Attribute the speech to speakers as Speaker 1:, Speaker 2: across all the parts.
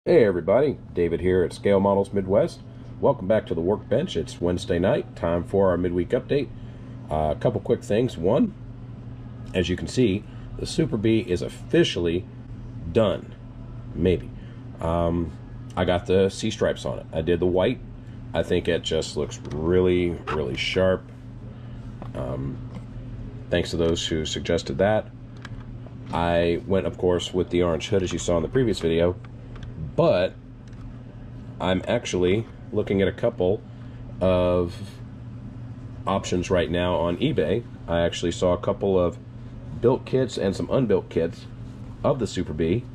Speaker 1: Hey everybody, David here at Scale Models Midwest. Welcome back to the workbench. It's Wednesday night, time for our midweek update. A couple quick things. One, as you can see, the Super B is officially done. Maybe. I got the C stripes on it. I did the white. I think it just looks really, really sharp. Thanks to those who suggested that. I went, of course, with the orange hood as you saw in the previous video. But I'm actually looking at a couple of options right now on eBay. I actually saw a couple of built kits and some unbuilt kits of the Super B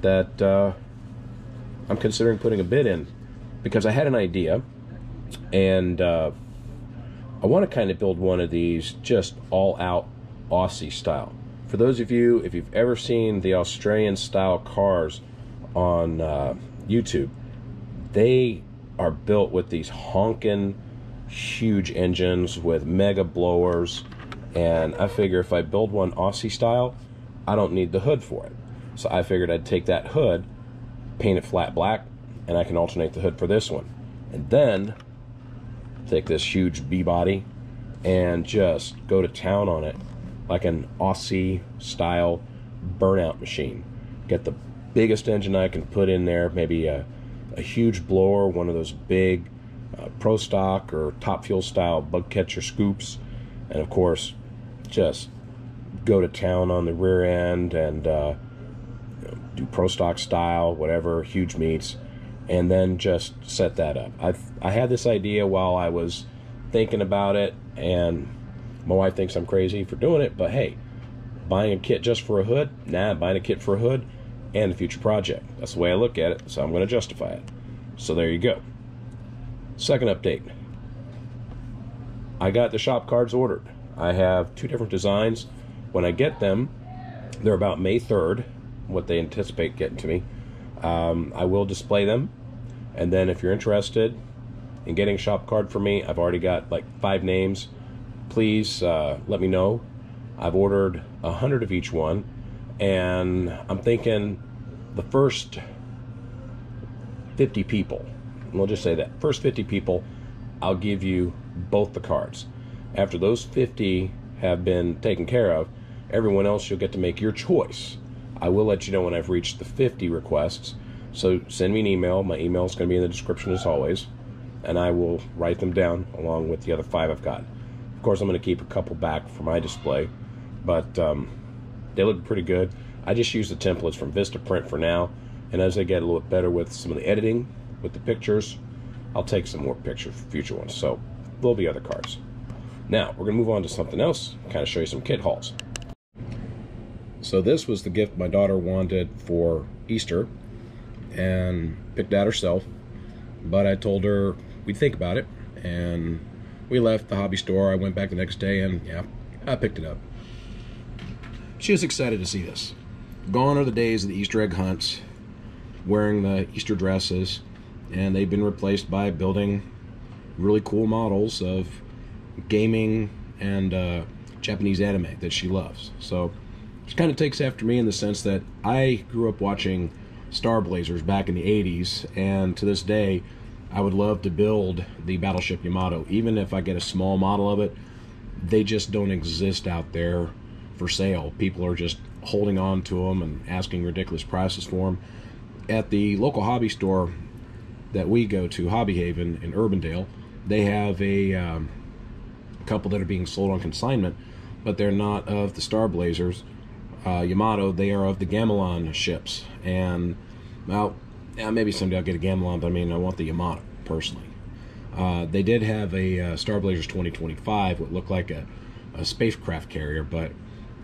Speaker 1: that I'm considering putting a bid in, because I had an idea, and I want to kind of build one of these just all-out Aussie style. For those of you, if you've ever seen the Australian style cars on YouTube, they are built with these honking huge engines with mega blowers, and I figure if I build one Aussie style, I don't need the hood for it. So I figured I'd take that hood, paint it flat black, and I can alternate the hood for this one, and then take this huge B body and just go to town on it like an Aussie style burnout machine. Get the biggest engine I can put in there, maybe a huge blower, one of those big Pro Stock or Top Fuel style bug catcher scoops, and of course just go to town on the rear end and do Pro Stock style, whatever, huge meets, and then just set that up. I had this idea while I was thinking about it, and my wife thinks I'm crazy for doing it, but hey, buying a kit just for a hood? Nah, buying a kit for a hood and a future project. That's the way I look at it, so I'm going to justify it. So there you go. Second update. I got the shop cards ordered. I have two different designs. When I get them, they're about May 3rd, what they anticipate getting to me. I will display them, and then if you're interested in getting a shop card for me, I've already got like 5 names. Please let me know. I've ordered 100 of each one, and I'm thinking the first 50 people, we'll just say that, first 50 people, I'll give you both the cards. After those 50 have been taken care of, everyone else, you'll get to make your choice. I will let you know when I've reached the 50 requests, so send me an email. My email is going to be in the description as always, and I will write them down along with the other 5 I've got. Of course, I'm going to keep a couple back for my display, but they look pretty good. I just use the templates from Vistaprint for now, and as I get a little bit better with some of the editing with the pictures, I'll take some more pictures for future ones, so there'll be other cards. Now, we're going to move on to something else, kind of show you some kit hauls. So this was the gift my daughter wanted for Easter, and picked out herself, but I told her we'd think about it, and we left the hobby store. I went back the next day, and yeah, I picked it up. She was excited to see this. Gone are the days of the Easter egg hunts, wearing the Easter dresses, and they've been replaced by building really cool models of gaming and Japanese anime that she loves. So she kind of takes after me in the sense that I grew up watching Star Blazers back in the 80s, and to this day I would love to build the Battleship Yamato. Even if I get a small model of it, they just don't exist out there for sale. People are just holding on to them and asking ridiculous prices for them. At the local hobby store that we go to, Hobby Haven in Urbandale, they have a couple that are being sold on consignment, but they're not of the Star Blazers Yamato. They are of the Gamelon ships, and well, yeah, maybe someday I'll get a Gamelon, but I mean, I want the Yamato personally. They did have a Star Blazers 2025, what looked like a spacecraft carrier, but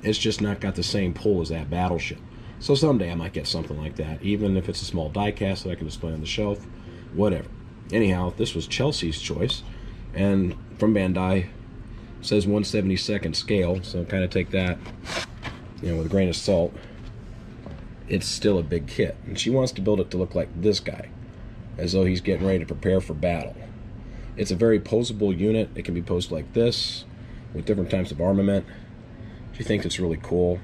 Speaker 1: it's just not got the same pull as that battleship. So someday I might get something like that, even if it's a small die-cast that I can display on the shelf, whatever. Anyhow, this was Chelsea's choice, and from Bandai, it says 1/72nd scale, so kind of take that, you know, with a grain of salt. It's still a big kit, and she wants to build it to look like this guy, as though he's getting ready to prepare for battle. It's a very posable unit. It can be posed like this, with different types of armament. She thinks it's really cool,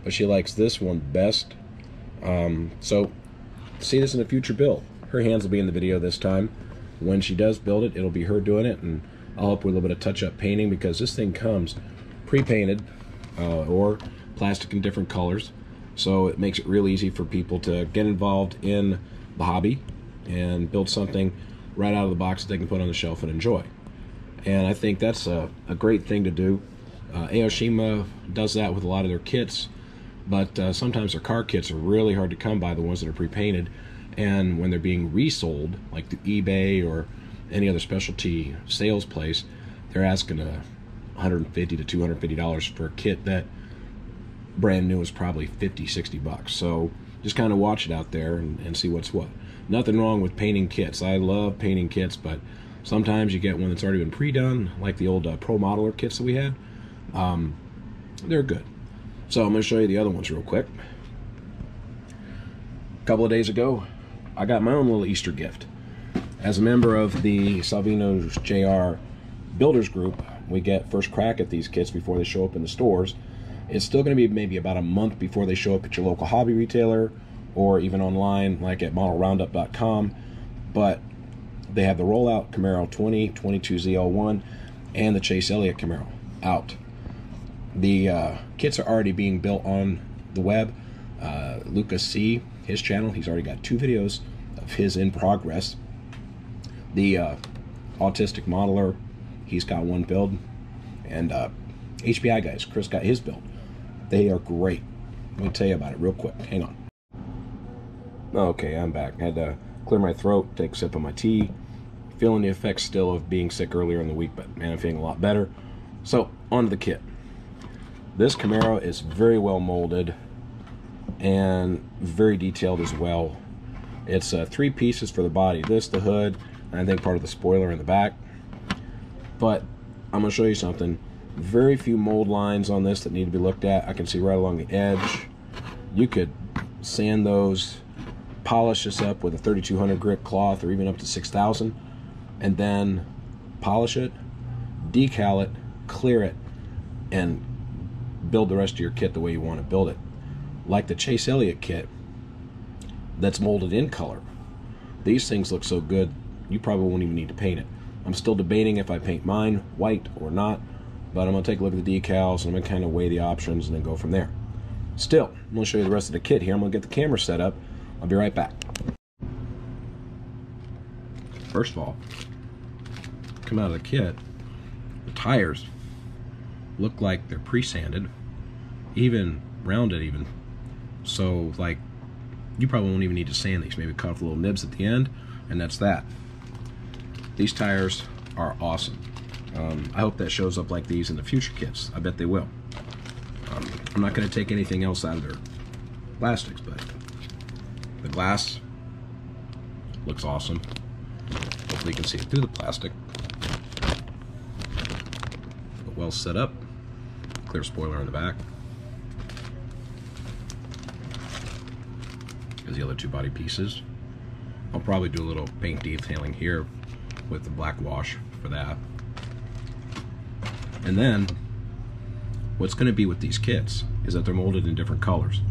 Speaker 1: but she likes this one best. So see this in a future build. Her hands will be in the video this time. When she does build it, it'll be her doing it, and I'll help with a little bit of touch-up painting, because this thing comes pre-painted or plastic in different colors, so it makes it real easy for people to get involved in the hobby and build something right out of the box that they can put on the shelf and enjoy. And I think that's a great thing to do. Aoshima does that with a lot of their kits, but sometimes their car kits are really hard to come by, the ones that are pre-painted, and when they're being resold, like through eBay or any other specialty sales place, they're asking $150 to $250 for a kit that brand new is probably $50-$60. So just kind of watch it out there and see what's what. Nothing wrong with painting kits. I love painting kits, but sometimes you get one that's already been pre-done, like the old Pro Modeler kits that we had. They're good. So I'm going to show you the other ones real quick. A couple of days ago, I got my own little Easter gift. As a member of the Salvinos JR Builders Group, we get first crack at these kits before they show up in the stores. It's still going to be maybe about a month before they show up at your local hobby retailer or even online, like at modelroundup.com. But they have the Rollout Camaro 2022 ZL1 and the Chase Elliot Camaro out. The kits are already being built on the web. Luka Cee, his channel, he's already got 2 videos of his in progress. The Autistic Modeler, he's got 1 build. And HPI Guys, Chris got his build. They are great. Let me tell you about it real quick. Hang on. Okay, I'm back. I had to clear my throat, take a sip of my tea. Feeling the effects still of being sick earlier in the week, but man, I'm feeling a lot better. So, on to the kit. This Camaro is very well molded and very detailed as well. It's 3 pieces for the body. This, the hood, and I think part of the spoiler in the back. But I'm going to show you something. Very few mold lines on this that need to be looked at. I can see right along the edge. You could sand those, polish this up with a 3200 grit cloth or even up to 6000, and then polish it, decal it, clear it, and build the rest of your kit the way you want to build it. Like the Chase Elliot kit that's molded in color. These things look so good, you probably won't even need to paint it. I'm still debating if I paint mine white or not, but I'm going to take a look at the decals and I'm going to kind of weigh the options and then go from there. Still, I'm going to show you the rest of the kit here. I'm going to get the camera set up. I'll be right back. First of all, come out of the kit, the tires look like they're pre-sanded, even rounded even. So like, you probably won't even need to sand these. Maybe cut off the little nibs at the end, and that's that. These tires are awesome. I hope that shows up like these in the future kits. I bet they will. I'm not going to take anything else out of their plastics, but the glass looks awesome. Hopefully you can see it through the plastic. But well set up. Clear spoiler on the back. There's the other 2 body pieces. I'll probably do a little paint detailing here with the black wash for that. And then what's going to be with these kits is that they're molded in different colors.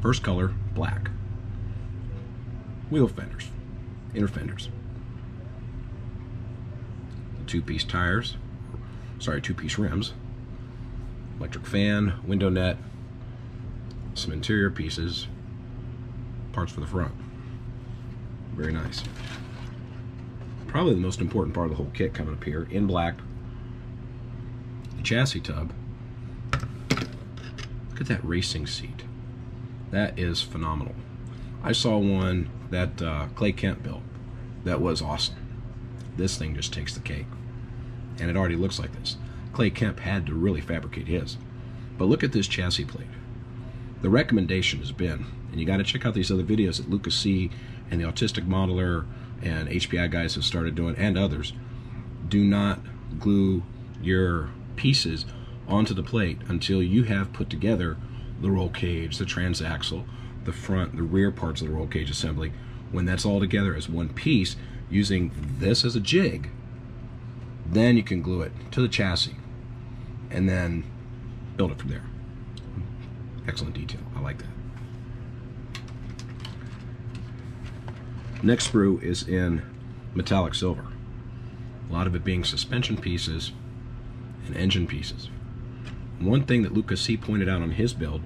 Speaker 1: First color, black. Wheel fenders, inner fenders. The 2-piece tires, sorry, 2-piece rims. Electric fan, window net, some interior pieces, parts for the front. Very nice. Probably the most important part of the whole kit coming up here in black. The chassis tub. Look at that racing seat. That is phenomenal. I saw one that Kemp built that was awesome. This thing just takes the cake. And it already looks like this. Kemp had to really fabricate his. But look at this chassis plate. The recommendation has been, and you got to check out these other videos that Luka Cee and the Autistic Modeler and HPI Guys have started doing, and others. Do not glue your pieces onto the plate until you have put together the roll cage, the transaxle, the front, the rear parts of the roll cage assembly. When that's all together as one piece, using this as a jig, then you can glue it to the chassis and then build it from there. Excellent detail. I like that. Next sprue is in metallic silver. A lot of it being suspension pieces and engine pieces. One thing that Luka Cee pointed out on his build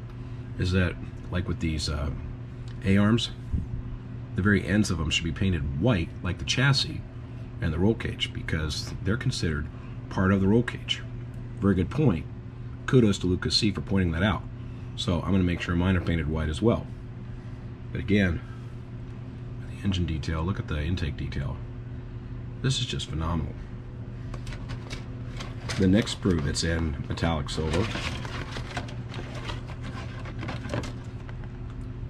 Speaker 1: is that, like with these A-arms, the very ends of them should be painted white like the chassis and the roll cage, because they're considered part of the roll cage. Very good point. Kudos to Luka Cee for pointing that out. So I'm going to make sure mine are painted white as well. But again, the engine detail, look at the intake detail. This is just phenomenal. The next sprue that's in metallic silver.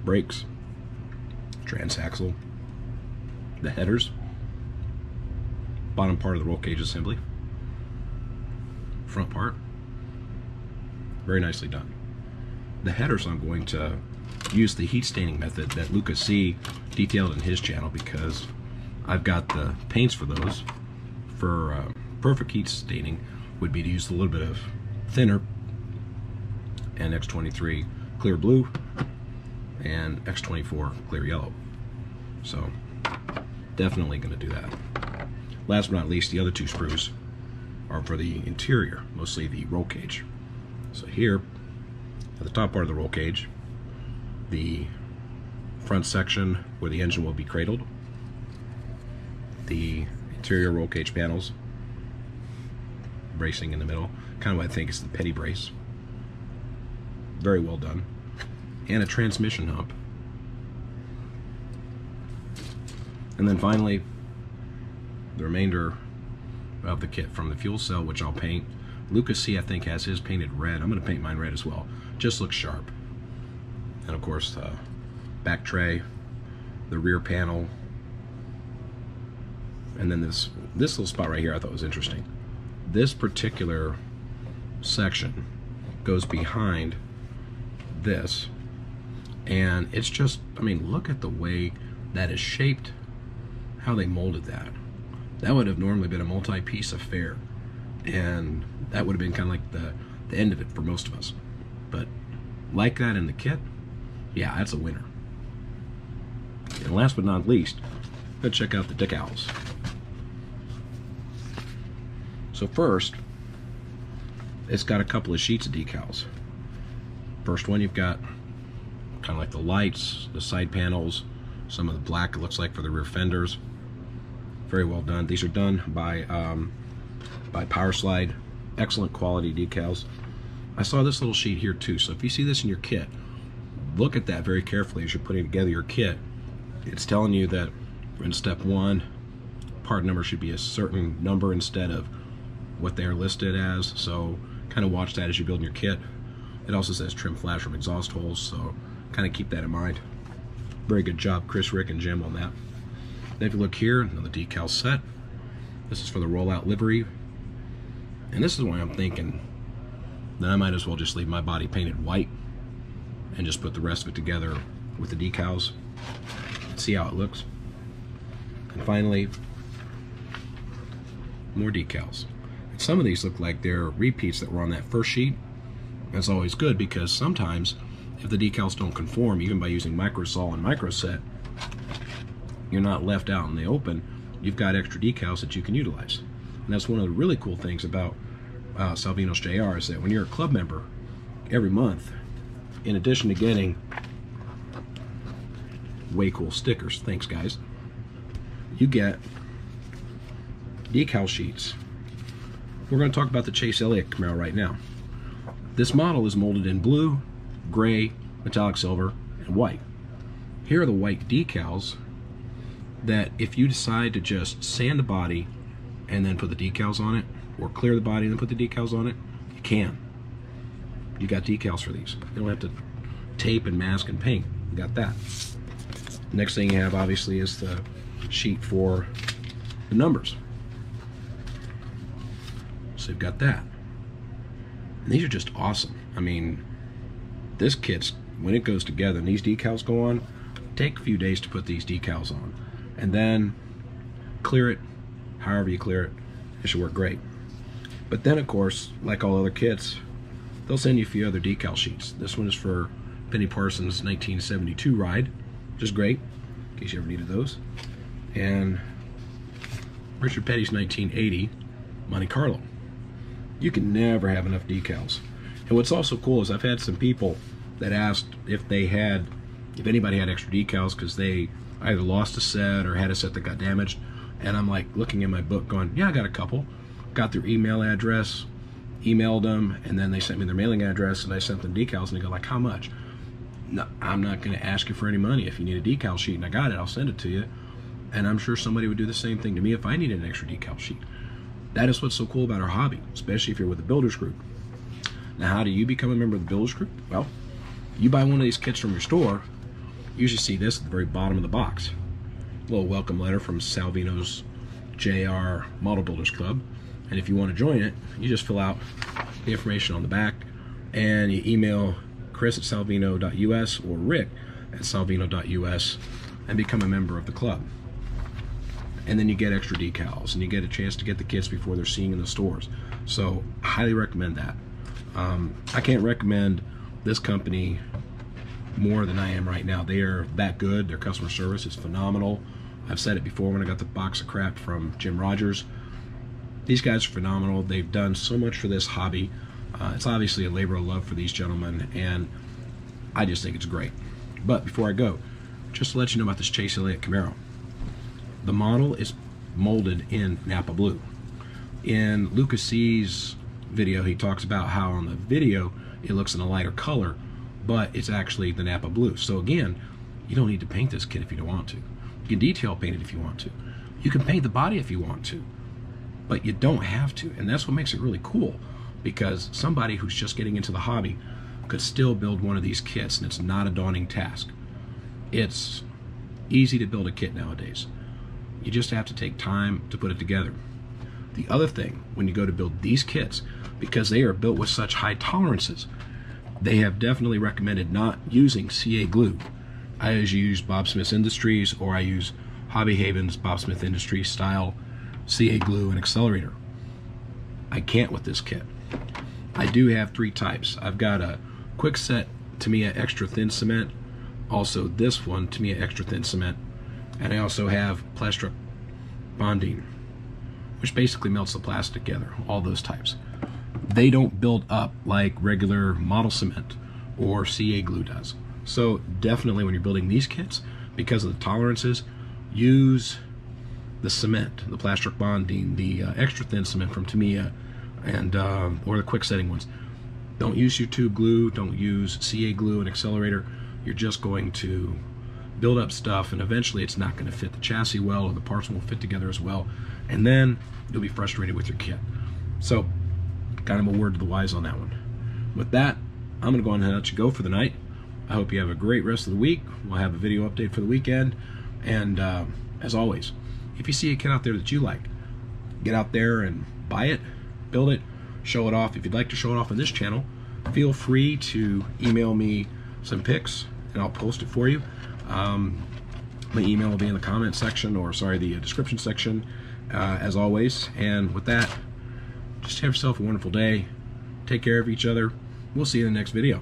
Speaker 1: Brakes, transaxle, the headers, bottom part of the roll cage assembly, front part, very nicely done. The headers, I'm going to use the heat staining method that Luka Cee detailed in his channel, because I've got the paints for those. For perfect heat staining would be to use a little bit of thinner and X23 clear blue and X24 clear yellow. So definitely going to do that. Last but not least, the other two sprues are for the interior, mostly the roll cage. So here at the top part of the roll cage, the front section where the engine will be cradled, the interior roll cage panels, bracing in the middle, kind of what I think is the petty brace. Very well done. And a transmission hump. And then finally, the remainder of the kit from the fuel cell, which I'll paint. Luka Cee, I think, has his painted red. I'm going to paint mine red as well. Just looks sharp. And of course, the back tray, the rear panel, and then this little spot right here I thought was interesting. This particular section goes behind this, and it's just, I mean, look at the way that is shaped, how they molded that. That would have normally been a multi-piece affair, and that would have been kind of like the end of it for most of us. But like that in the kit, yeah, that's a winner. And last but not least, let's check out the decals. So first, it's got a couple of sheets of decals. First one, you've got kind of like the lights, the side panels, some of the black, it looks like, for the rear fenders. Very well done. These are done by Power Slide. Excellent quality decals. I saw this little sheet here too, so if you see this in your kit, look at that very carefully as you're putting together your kit. It's telling you that in step 1, part number should be a certain number instead of what they're listed as, so kind of watch that as you build your kit. It also says trim flash from exhaust holes, so kind of keep that in mind. Very good job, Chris, Rick, and Jim on that. Then if you look here, another decal set. This is for the Rollout Livery. And this is why I'm thinking that I might as well just leave my body painted white and just put the rest of it together with the decals. See how it looks. And finally, more decals. And some of these look like they're repeats that were on that first sheet. That's always good, because sometimes if the decals don't conform, even by using microsol and microset, you're not left out in the open. You've got extra decals that you can utilize. And that's one of the really cool things about Salvinos JR, is that when you're a club member every month, in addition to getting way cool stickers, thanks guys, you get decal sheets. We're going to talk about the Chase Elliot Camaro right now. This model is molded in blue, gray, metallic silver, and white. Here are the white decals that if you decide to just sand the body and then put the decals on it, or clear the body and then put the decals on it, you can. You got decals for these. You don't have to tape and mask and paint. You got that. Next thing you have, obviously, is the sheet for the numbers. So you've got that. And these are just awesome. I mean, this kit's, when it goes together and these decals go on, take a few days to put these decals on. And then clear it however you clear it. It should work great. But then, of course, like all other kits, they'll send you a few other decal sheets. This one is for Penny Parsons' 1972 ride, which is great. case you ever needed those. And Richard Petty's 1980 Monte Carlo. You can never have enough decals. And what's also cool is I've had some people that asked if anybody had extra decals because they either lost a set or had a set that got damaged. And I'm like looking in my book going, yeah, I got a couple. Got their email address, emailed them, and then they sent me their mailing address, and I sent them decals, and they go like, how much? No, I'm not going to ask you for any money. If you need a decal sheet and I got it, I'll send it to you. And I'm sure somebody would do the same thing to me if I needed an extra decal sheet. That is what's so cool about our hobby, especially if you're with the Builders Group. Now, how do you become a member of the Builders Group? Well, you buy one of these kits from your store, you usually see this at the very bottom of the box. A little welcome letter from Salvinos JR Model Builders Club. And if you want to join it, you just fill out the information on the back and you email Chris at salvino.us or Rick at salvino.us and become a member of the club. And then you get extra decals and you get a chance to get the kits before they're seen in the stores. So I highly recommend that. I can't recommend this company more than I am right now. They are that good. Their customer service is phenomenal. I've said it before when I got the box of crap from Jim Rogers. These guys are phenomenal. They've done so much for this hobby. It's obviously a labor of love for these gentlemen, and I just think it's great. But before I go, just to let you know about this Chase Elliott Camaro. The model is molded in Napa Blue. In Luka Cee's video, he talks about how on the video it looks in a lighter color, but it's actually the Napa Blue. So again, you don't need to paint this kit if you don't want to. You can detail paint it if you want to. You can paint the body if you want to, but you don't have to. And that's what makes it really cool, because somebody who's just getting into the hobby could still build one of these kits, and it's not a daunting task. It's easy to build a kit nowadays. You just have to take time to put it together. The other thing, when you go to build these kits, because they are built with such high tolerances, they have definitely recommended not using CA glue. I usually use Bob Smith Industries, or I use Hobby Haven's Bob Smith Industries style CA glue and accelerator. I can't with this kit. I do have 3 types. I've got a quick set Tamiya extra thin cement, also this one Tamiya extra thin cement, and I also have plastic bonding, which basically melts the plastic together, all those types. They don't build up like regular model cement or CA glue does. So definitely when you're building these kits, because of the tolerances, use the cement, the plastic bonding, the extra thin cement from Tamiya, and or the quick setting ones. Don't use your tube glue, don't use CA glue and accelerator. You're just going to build up stuff, and eventually it's not going to fit the chassis well, or the parts won't fit together as well, and then you'll be frustrated with your kit. So kind of a word to the wise on that one. With that, I'm going to go ahead and let you go for the night. I hope you have a great rest of the week. We'll have a video update for the weekend, and as always, if you see a kit out there that you like, get out there and buy it, build it, show it off. If you'd like to show it off on this channel, feel free to email me some pics and I'll post it for you. My email will be in the comment section, or sorry, the description section, as always. And with that, just have yourself a wonderful day. Take care of each other. We'll see you in the next video.